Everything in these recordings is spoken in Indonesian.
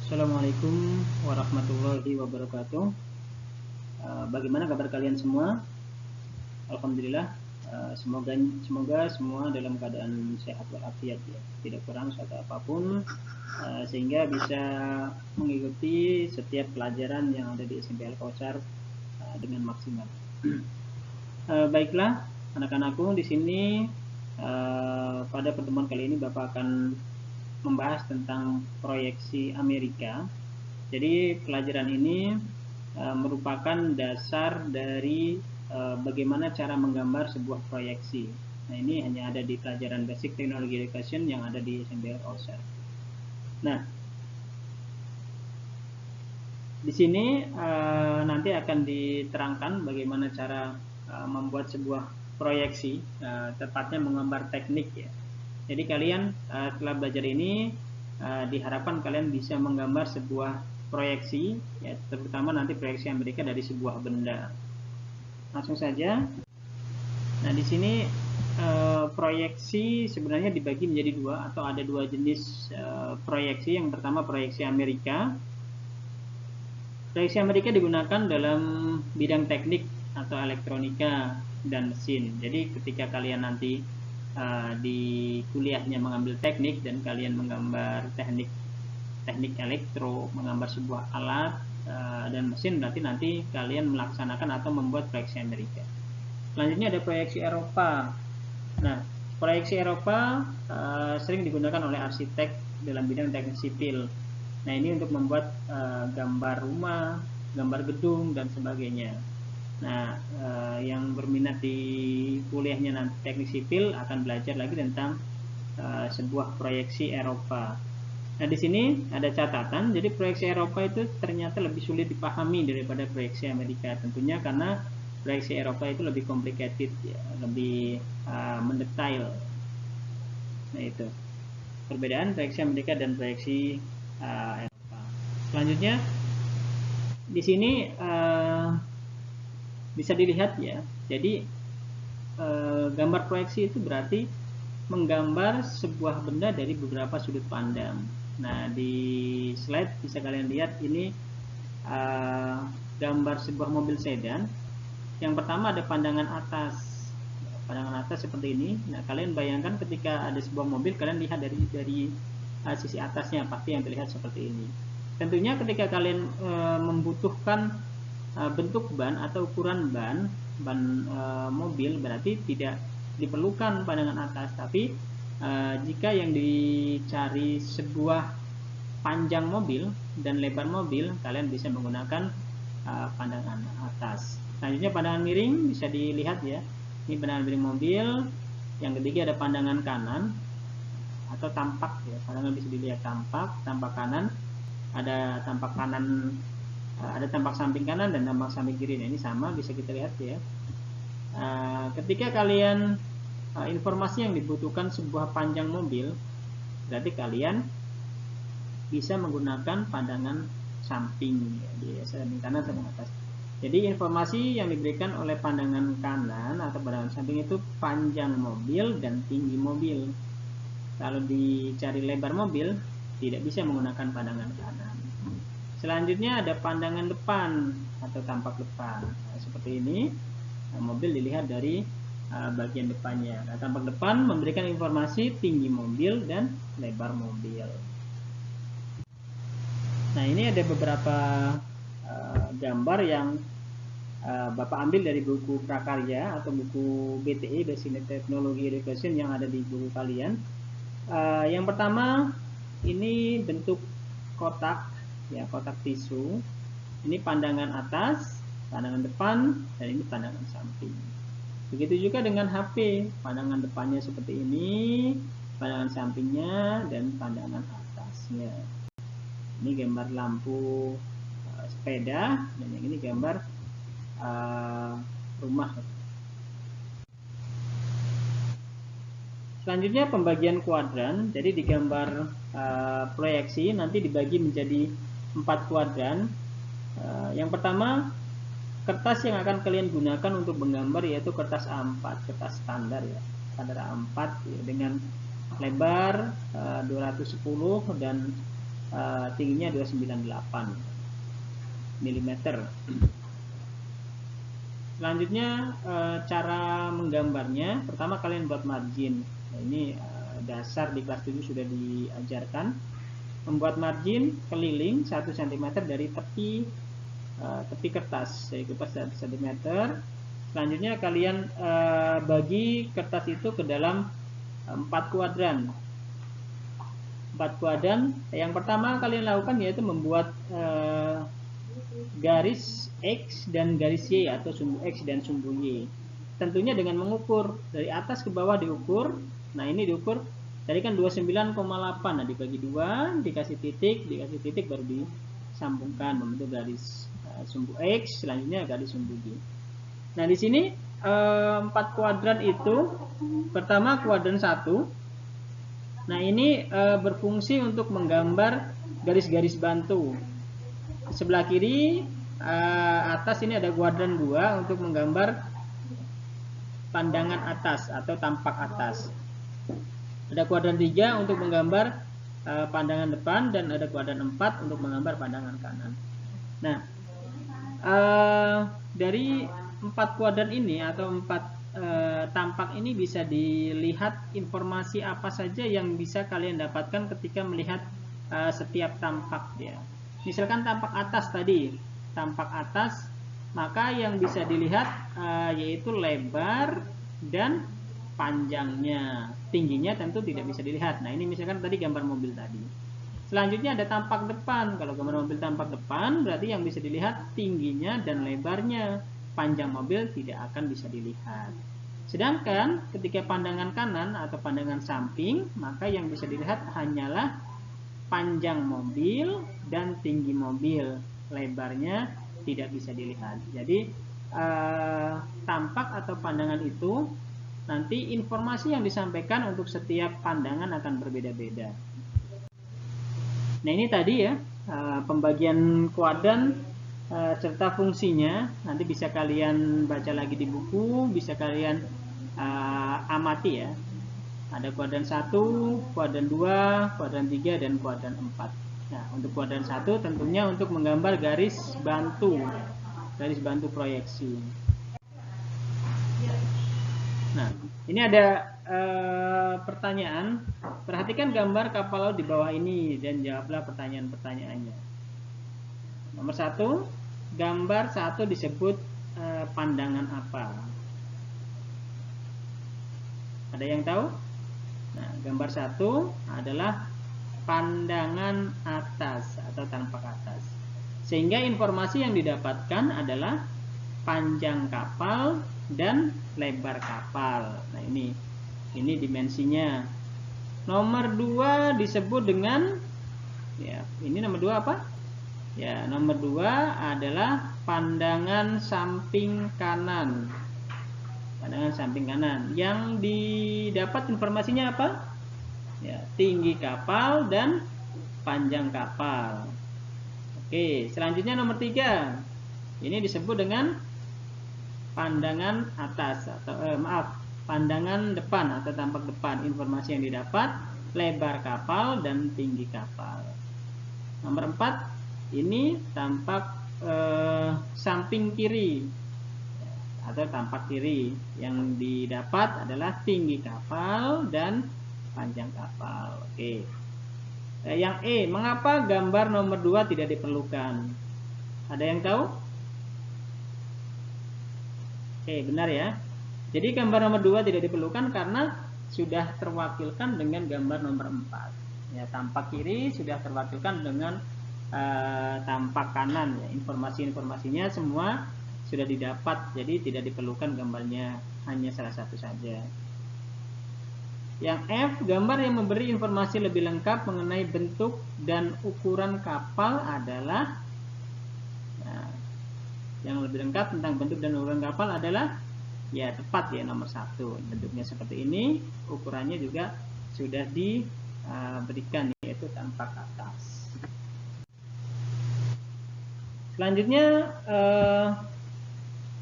Assalamualaikum warahmatullahi wabarakatuh. Bagaimana kabar kalian semua? Alhamdulillah. Semoga semua dalam keadaan sehat walafiat ya, tidak kurang suatu apapun, sehingga bisa mengikuti setiap pelajaran yang ada di SMP Al-Kautsar dengan maksimal. Baiklah, anak-anakku, di sini pada pertemuan kali ini Bapak akan membahas tentang proyeksi Amerika. Jadi pelajaran ini merupakan dasar dari bagaimana cara menggambar sebuah proyeksi. Nah, ini hanya ada di pelajaran Basic Technology Education yang ada di SMP Al-Kautsar. Nah, di sini nanti akan diterangkan bagaimana cara membuat sebuah proyeksi, tepatnya menggambar teknik ya. Jadi kalian setelah belajar ini diharapkan kalian bisa menggambar sebuah proyeksi, ya, terutama nanti proyeksi Amerika dari sebuah benda. Langsung saja. Nah, di sini proyeksi sebenarnya dibagi menjadi dua, atau ada dua jenis proyeksi. Yang pertama proyeksi Amerika. Proyeksi Amerika digunakan dalam bidang teknik atau elektronika dan mesin. Jadi ketika kalian nanti di kuliahnya mengambil teknik dan kalian menggambar teknik elektro, menggambar sebuah alat dan mesin, berarti nanti kalian melaksanakan atau membuat proyeksi Amerika. Selanjutnya ada proyeksi Eropa. Nah, proyeksi Eropa sering digunakan oleh arsitek dalam bidang teknik sipil. Nah, ini untuk membuat gambar rumah, gambar gedung dan sebagainya. Nah, yang berminat di kuliahnya nanti teknik sipil akan belajar lagi tentang sebuah proyeksi Eropa. Nah, di sini ada catatan. Jadi proyeksi Eropa itu ternyata lebih sulit dipahami daripada proyeksi Amerika. Tentunya karena proyeksi Eropa itu lebih complicated, ya, lebih mendetail. Nah, itu perbedaan proyeksi Amerika dan proyeksi Eropa. Selanjutnya di sini bisa dilihat ya. Jadi gambar proyeksi itu berarti menggambar sebuah benda dari beberapa sudut pandang. Nah, di slide bisa kalian lihat ini gambar sebuah mobil sedan. Yang pertama ada pandangan atas. Pandangan atas seperti ini. Nah, kalian bayangkan ketika ada sebuah mobil, kalian lihat dari sisi atasnya, pasti yang terlihat seperti ini. Tentunya ketika kalian membutuhkan bentuk ban atau ukuran ban mobil, berarti tidak diperlukan pandangan atas, tapi jika yang dicari sebuah panjang mobil dan lebar mobil, kalian bisa menggunakan pandangan atas. Selanjutnya pandangan miring bisa dilihat ya. Ini pandangan miring mobil. Yang ketiga ada pandangan kanan atau tampak ya. Pandangan bisa dilihat tampak kanan. Ada tampak kanan, ada tampak samping kanan dan tampak samping kiri. Nah, ini sama bisa kita lihat ya. Ketika kalian informasi yang dibutuhkan sebuah panjang mobil, berarti kalian bisa menggunakan pandangan samping ya, di samping kanan samping atas. Jadi informasi yang diberikan oleh pandangan kanan atau pandangan samping itu panjang mobil dan tinggi mobil. Kalau dicari lebar mobil, tidak bisa menggunakan pandangan kanan. Selanjutnya ada pandangan depan atau tampak depan. Nah, seperti ini. Nah, mobil dilihat dari bagian depannya. Nah, tampak depan memberikan informasi tinggi mobil dan lebar mobil. Nah, ini ada beberapa gambar yang Bapak ambil dari buku prakarya atau buku BTE, Basic Technology Education, yang ada di buku kalian. Yang pertama ini bentuk kotak ya, kotak tisu. Ini pandangan atas, pandangan depan, dan ini pandangan samping. Begitu juga dengan HP, pandangan depannya seperti ini, pandangan sampingnya, dan pandangan atasnya. Ini gambar lampu sepeda, dan yang ini gambar rumah. Selanjutnya pembagian kuadran. Jadi di gambar proyeksi nanti dibagi menjadi 4 kuadran. Yang pertama, kertas yang akan kalian gunakan untuk menggambar yaitu kertas A4, kertas standar ya, standar A4 ya, dengan lebar 210 dan tingginya 298 mm. Selanjutnya cara menggambarnya, pertama kalian buat margin. Nah, ini dasar di kelas 7 sudah diajarkan. Membuat margin keliling 1 cm dari tepi kertas, yaitu 1 cm. Selanjutnya kalian bagi kertas itu ke dalam 4 kuadran. 4 kuadran. Yang pertama kalian lakukan yaitu membuat garis X dan garis Y atau sumbu X dan sumbu Y. Tentunya dengan mengukur dari atas ke bawah diukur. Nah, ini diukur tadi kan 29,8. Nah, dibagi 2, dikasih titik baru disambungkan membentuk garis sumbu X, selanjutnya garis sumbu Y. Nah, di sini 4 kuadran itu, pertama kuadran 1. Nah, ini berfungsi untuk menggambar garis-garis bantu. Sebelah kiri atas ini ada kuadran 2 untuk menggambar pandangan atas atau tampak atas. Ada kuadran 3 untuk menggambar pandangan depan, dan ada kuadran 4 untuk menggambar pandangan kanan. Nah, dari 4 kuadran ini atau 4 tampak ini bisa dilihat informasi apa saja yang bisa kalian dapatkan ketika melihat setiap tampak ya. Misalkan tampak atas tadi, tampak atas, maka yang bisa dilihat yaitu lebar dan panjangnya. Tingginya tentu tidak bisa dilihat. Nah, ini misalkan tadi gambar mobil tadi. Selanjutnya ada tampak depan. Kalau gambar mobil tampak depan, berarti yang bisa dilihat tingginya dan lebarnya. Panjang mobil tidak akan bisa dilihat. Sedangkan ketika pandangan kanan atau pandangan samping, maka yang bisa dilihat hanyalah panjang mobil dan tinggi mobil. Lebarnya tidak bisa dilihat. Jadi tampak atau pandangan itu nanti informasi yang disampaikan untuk setiap pandangan akan berbeda-beda. Nah, ini tadi ya pembagian kuadran serta fungsinya. Nanti bisa kalian baca lagi di buku, bisa kalian amati ya. Ada kuadran 1, kuadran 2, kuadran 3, dan kuadran 4. Nah, untuk kuadran 1 tentunya untuk menggambar garis bantu proyeksi. Nah, ini ada pertanyaan. Perhatikan gambar kapal laut di bawah ini dan jawablah pertanyaan-pertanyaannya. Nomor 1, gambar 1 disebut pandangan apa? Ada yang tahu? Nah, gambar 1 adalah pandangan atas atau tampak atas. Sehingga informasi yang didapatkan adalah panjang kapal dan lebar kapal. Nah, ini dimensinya. Nomor 2 disebut dengan ya, ini nomor 2 apa? Ya, nomor 2 adalah pandangan samping kanan. Pandangan samping kanan. Yang didapat informasinya apa? Ya, tinggi kapal dan panjang kapal. Oke, selanjutnya nomor 3. Ini disebut dengan pandangan atas atau pandangan depan atau tampak depan. Informasi yang didapat lebar kapal dan tinggi kapal. Nomor 4, ini tampak samping kiri atau tampak kiri. Yang didapat adalah tinggi kapal dan panjang kapal. Oke. Yang E, mengapa gambar nomor 2 tidak diperlukan? Ada yang tahu? Oke, benar ya. Jadi gambar nomor 2 tidak diperlukan karena sudah terwakilkan dengan gambar nomor 4. Ya, tampak kiri sudah terwakilkan dengan tampak kanan ya. Informasi-informasinya semua sudah didapat, jadi tidak diperlukan gambarnya, hanya salah satu saja. Yang F, gambar yang memberi informasi lebih lengkap mengenai bentuk dan ukuran kapal adalah yang lebih lengkap tentang bentuk dan ukuran kapal adalah ya tepat ya, nomor 1. Bentuknya seperti ini, ukurannya juga sudah diberikan, yaitu tampak atas. Selanjutnya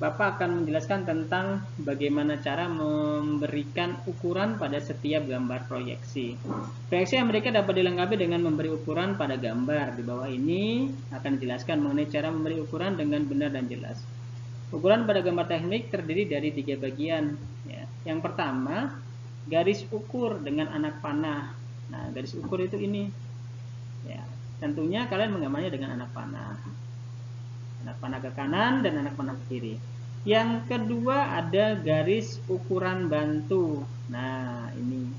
Bapak akan menjelaskan tentang bagaimana cara memberikan ukuran pada setiap gambar proyeksi. Proyeksi yang mereka dapat dilengkapi dengan memberi ukuran pada gambar. Di bawah ini akan dijelaskan mengenai cara memberi ukuran dengan benar dan jelas. Ukuran pada gambar teknik terdiri dari 3 bagian. Ya. Yang pertama, garis ukur dengan anak panah. Nah, garis ukur itu ini. Ya, tentunya kalian menggambarnya dengan anak panah. Anak panah ke kanan dan anak panah ke kiri. Yang kedua ada garis ukuran bantu. Nah, ini.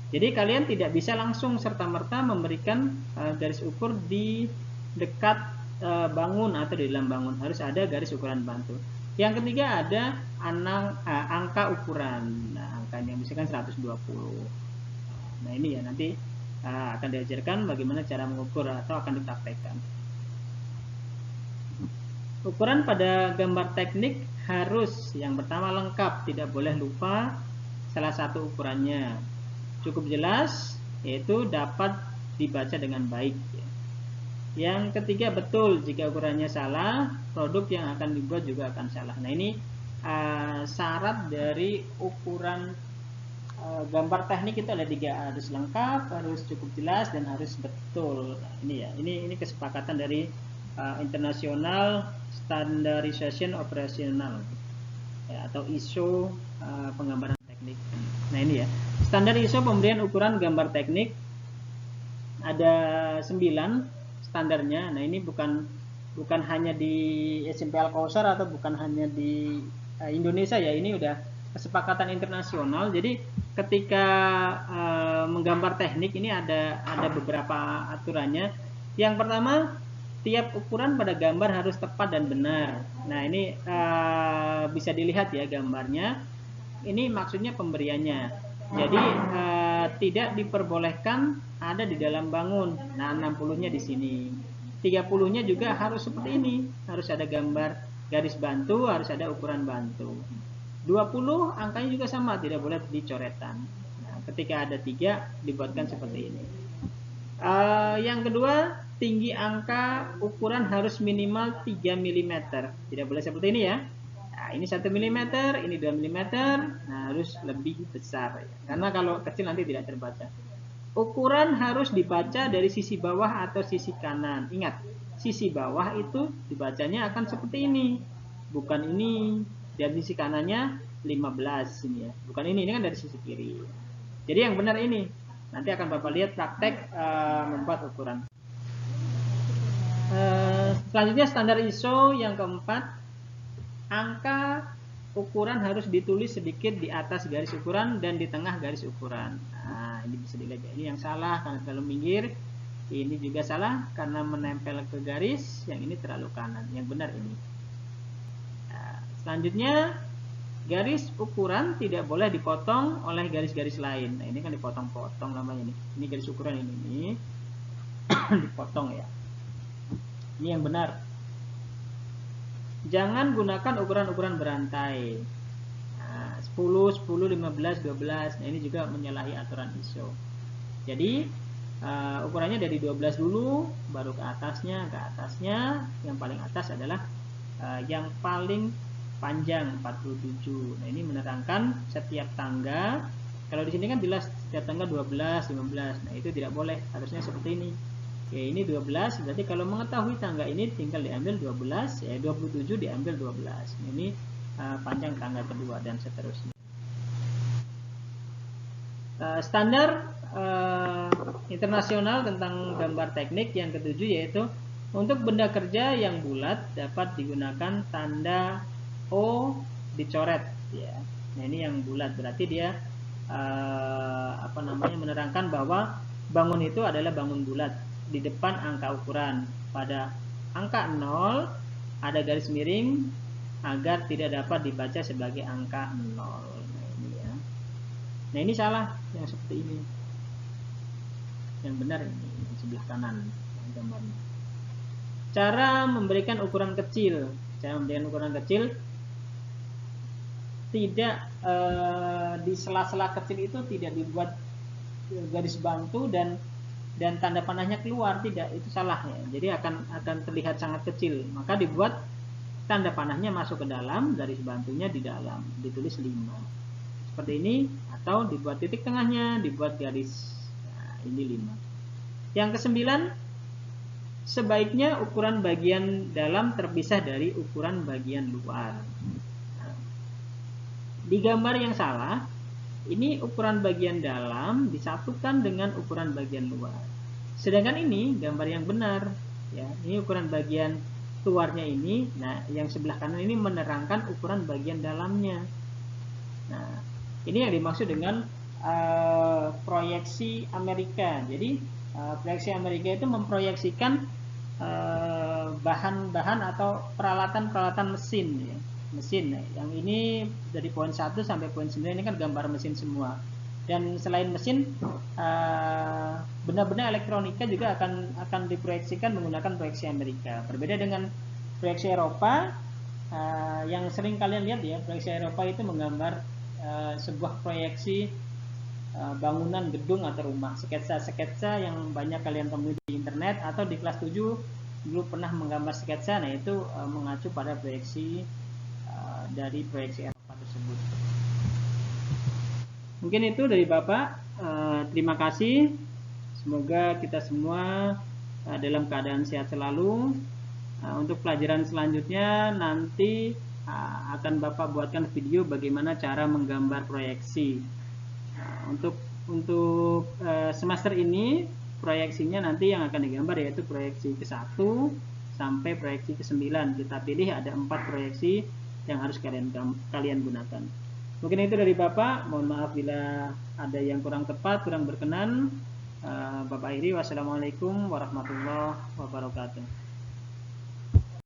Jadi kalian tidak bisa langsung serta-merta memberikan garis ukur di dekat bangun atau di dalam bangun. Harus ada garis ukuran bantu. Yang ketiga ada angka ukuran. Nah, angkanya misalkan 120. Nah, ini ya nanti akan diajarkan bagaimana cara mengukur atau akan dipraktekkan. Ukuran pada gambar teknik harus yang pertama lengkap, tidak boleh lupa salah satu ukurannya. Cukup jelas, yaitu dapat dibaca dengan baik. Yang ketiga betul, jika ukurannya salah, produk yang akan dibuat juga akan salah. Nah, ini syarat dari ukuran gambar teknik itu ada 3, harus lengkap, harus cukup jelas, dan harus betul. Nah, ini ya, ini kesepakatan dari International Standardization Operational ya, atau ISO penggambaran teknik. Nah, ini ya, standar ISO pemberian ukuran gambar teknik ada 9 standarnya. Nah, ini bukan hanya di SMP Al-Kausar atau bukan hanya di Indonesia ya, ini udah kesepakatan internasional. Jadi ketika menggambar teknik ini ada beberapa aturannya. Yang pertama, tiap ukuran pada gambar harus tepat dan benar. Nah, ini bisa dilihat ya gambarnya. Ini maksudnya pemberiannya. Jadi tidak diperbolehkan ada di dalam bangun. Nah, 60-nya di sini. 30-nya juga harus seperti ini. Harus ada gambar garis bantu, harus ada ukuran bantu. 20 angkanya juga sama, tidak boleh dicoretan. Nah, ketika ada 3 dibuatkan seperti ini. Yang kedua, tinggi angka ukuran harus minimal 3 mm. Tidak boleh seperti ini ya. Nah, ini 1 mm, ini 2 mm. Nah, harus lebih besar ya. Karena kalau kecil nanti tidak terbaca. Ukuran harus dibaca dari sisi bawah atau sisi kanan. Ingat, sisi bawah itu dibacanya akan seperti ini. Bukan ini. Dan sisi kanannya 15 ini ya. Bukan ini kan dari sisi kiri. Jadi yang benar ini. Nanti akan Bapak lihat praktek membuat ukuran. Selanjutnya standar ISO yang keempat, angka ukuran harus ditulis sedikit di atas garis ukuran dan di tengah garis ukuran. Nah, ini bisa dilihat. Ini yang salah karena terlalu minggir. Ini juga salah karena menempel ke garis. Yang ini terlalu kanan. Yang benar ini. Nah, selanjutnya, garis ukuran tidak boleh dipotong oleh garis-garis lain. Nah, ini kan dipotong-potong namanya nih. Ini garis ukuran ini dipotong ya. Ini yang benar. Jangan gunakan ukuran-ukuran berantai. Nah, 10, 10, 15, 12. Nah, ini juga menyalahi aturan ISO. Jadi ukurannya dari 12 dulu, baru ke atasnya. Yang paling atas adalah yang paling panjang 47. Nah, ini menerangkan setiap tangga. Kalau di sini kan jelas setiap tangga 12, 15. Nah, itu tidak boleh. Harusnya seperti ini. Oke, ini 12. Berarti kalau mengetahui tangga ini tinggal diambil 12, ya 27 diambil 12. Ini panjang tangga kedua dan seterusnya. Standar internasional tentang gambar teknik yang ketujuh yaitu untuk benda kerja yang bulat dapat digunakan tanda O dicoret ya. Nah, ini yang bulat berarti dia menerangkan bahwa bangun itu adalah bangun bulat. Di depan angka ukuran, pada angka 0 ada garis miring agar tidak dapat dibaca sebagai angka 0. Nah, ini ya. Nah, ini salah yang seperti ini. Yang benar ini di sebelah kanan gambarnya. Cara memberikan ukuran kecil. Cara memberikan ukuran kecil tidak di sela-sela kecil itu tidak dibuat garis bantu dan tanda panahnya keluar, tidak, itu salah ya. Jadi akan terlihat sangat kecil. Maka dibuat tanda panahnya masuk ke dalam, garis bantunya di dalam, ditulis 5. Seperti ini, atau dibuat titik tengahnya, dibuat garis. Nah, ini 5. Yang ke-9, sebaiknya ukuran bagian dalam terpisah dari ukuran bagian luar. Nah, di gambar yang salah, ini ukuran bagian dalam disatukan dengan ukuran bagian luar. Sedangkan ini gambar yang benar, ya. Ini ukuran bagian luarnya ini. Nah, yang sebelah kanan ini menerangkan ukuran bagian dalamnya. Nah, ini yang dimaksud dengan proyeksi Amerika. Jadi proyeksi Amerika itu memproyeksikan bahan-bahan atau peralatan-peralatan mesin, ya. Mesin. Yang ini dari poin 1 sampai poin 9 ini kan gambar mesin semua. Dan selain mesin, benda-benda elektronika juga akan diproyeksikan menggunakan proyeksi Amerika. Berbeda dengan proyeksi Eropa, yang sering kalian lihat ya, proyeksi Eropa itu menggambar sebuah proyeksi bangunan gedung atau rumah, sketsa-sketsa yang banyak kalian temui di internet atau di kelas 7 dulu pernah menggambar sketsa. Nah, itu mengacu pada proyeksi dari proyeksi Eropa tersebut. Mungkin itu dari Bapak. Terima kasih. Semoga kita semua dalam keadaan sehat selalu. Untuk pelajaran selanjutnya nanti akan Bapak buatkan video bagaimana cara menggambar proyeksi. Untuk semester ini proyeksinya nanti yang akan digambar yaitu proyeksi ke-1 sampai proyeksi ke-9. Kita pilih ada 4 proyeksi yang harus kalian gunakan. Mungkin itu dari Bapak. Mohon maaf bila ada yang kurang tepat, kurang berkenan. Bapak akhiri, wassalamualaikum warahmatullahi wabarakatuh.